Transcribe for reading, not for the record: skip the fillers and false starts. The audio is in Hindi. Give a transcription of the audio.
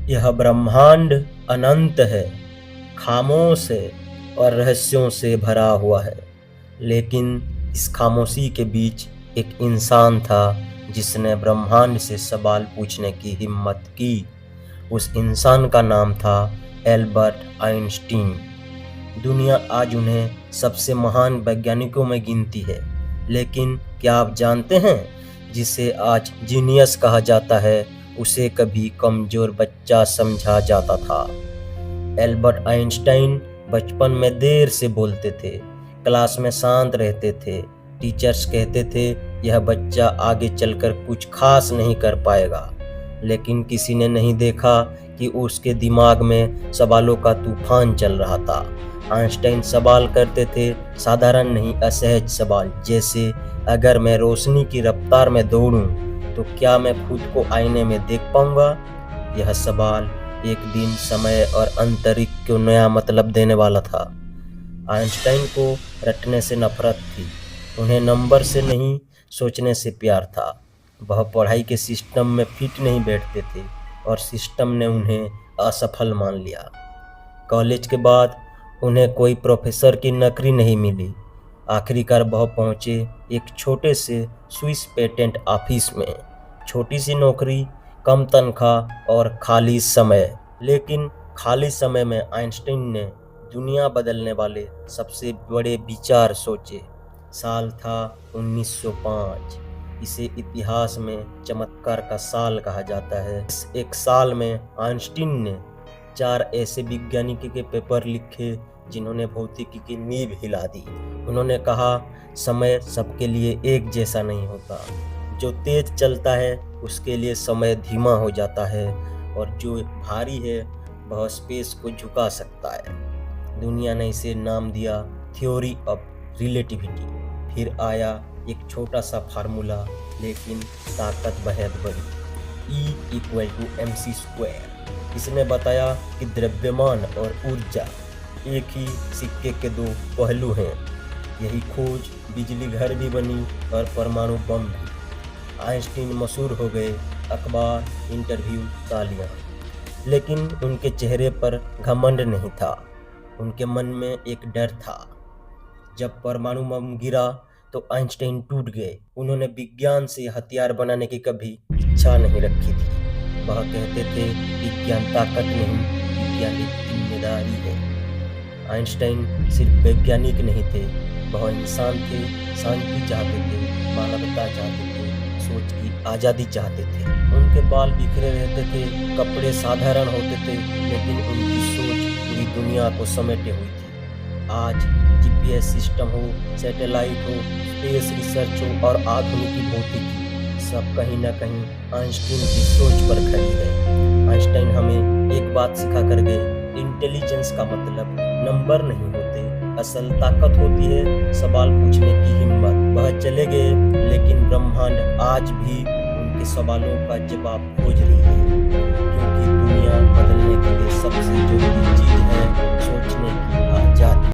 यह ब्रह्मांड अनंत है, खामोश है और रहस्यों से भरा हुआ है। लेकिन इस खामोशी के बीच एक इंसान था जिसने ब्रह्मांड से सवाल पूछने की हिम्मत की। उस इंसान का नाम था एल्बर्ट आइंस्टीन। दुनिया आज उन्हें सबसे महान वैज्ञानिकों में गिनती है, लेकिन क्या आप जानते हैं, जिसे आज जीनियस कहा जाता है, उसे कभी कमजोर बच्चा समझा जाता था। एल्बर्ट आइंस्टाइन बचपन में देर से बोलते थे, क्लास में शांत रहते थे। टीचर्स कहते थे यह बच्चा आगे चलकर कुछ खास नहीं कर पाएगा, लेकिन किसी ने नहीं देखा कि उसके दिमाग में सवालों का तूफान चल रहा था। आइंस्टाइन सवाल करते थे, साधारण नहीं, असहज सवाल, जैसे अगर मैं रोशनी की रफ्तार में दौड़ूं तो क्या मैं खुद को आईने में देख पाऊंगा। यह सवाल एक दिन समय और अंतरिक्ष को नया मतलब देने वाला था। आइंस्टाइन को रटने से नफरत थी, उन्हें नंबर से नहीं, सोचने से प्यार था। वह पढ़ाई के सिस्टम में फिट नहीं बैठते थे और सिस्टम ने उन्हें असफल मान लिया। कॉलेज के बाद उन्हें कोई प्रोफेसर की नौकरी नहीं मिली। आखिरकार वह पहुंचे एक छोटे से स्विस पेटेंट ऑफिस में। छोटी सी नौकरी, कम तनख्वाह और खाली समय। लेकिन खाली समय में आइंस्टीन ने दुनिया बदलने वाले सबसे बड़े विचार सोचे। साल था 1905। इसे इतिहास में चमत्कार का साल कहा जाता है। इस एक साल में आइंस्टीन ने 4 ऐसे वैज्ञानिकों के पेपर लिखे जिन्होंने भौतिकी की नींव हिला दी। उन्होंने कहा, समय सबके लिए एक जैसा नहीं होता। जो तेज चलता है उसके लिए समय धीमा हो जाता है, और जो भारी है वह स्पेस को झुका सकता है। दुनिया ने इसे नाम दिया थ्योरी ऑफ रिलेटिविटी। फिर आया एक छोटा सा फार्मूला, लेकिन ताकत बेहद बड़ी, E=mc²। इसने बताया कि द्रव्यमान और ऊर्जा एक ही सिक्के के 2 पहलू हैं। यही खोज बिजली घर भी बनी और परमाणु बम भी। आइंस्टीन मशहूर हो गए, अखबार, इंटरव्यू, तालियां। लेकिन उनके चेहरे पर घमंड नहीं था, उनके मन में एक डर था। जब परमाणु बम गिरा तो आइंस्टाइन टूट गए। उन्होंने विज्ञान से हथियार बनाने की कभी इच्छा नहीं रखी थी। वह कहते थे, विज्ञान ताकत नहीं, विज्ञान एक जिम्मेदारी है। आइंस्टाइन सिर्फ वैज्ञानिक नहीं थे, वह इंसान थे। शांति चाहते थे, मानवता चाहते थे, सोच की आज़ादी चाहते थे। उनके बाल बिखरे रहते थे, कपड़े साधारण होते थे, लेकिन उनकी सोच पूरी दुनिया को समेटे हुई थी। आज GPS सिस्टम हो, सैटेलाइट हो, स्पेस रिसर्च हो और आधुनिक भौतिकी, सब कहीं ना कहीं आइंस्टीन की सोच पर खड़ी है। आइंस्टाइन हमें एक बात सिखा कर गए, इंटेलिजेंस का मतलब नंबर नहीं होते, असल ताकत होती है सवाल पूछने की हिम्मत। वह चले गए, लेकिन ब्रह्मांड आज भी उनके सवालों का जवाब खोज रही है, क्योंकि दुनिया बदलने के लिए सबसे जरूरी चीज है सोचने की आजादी।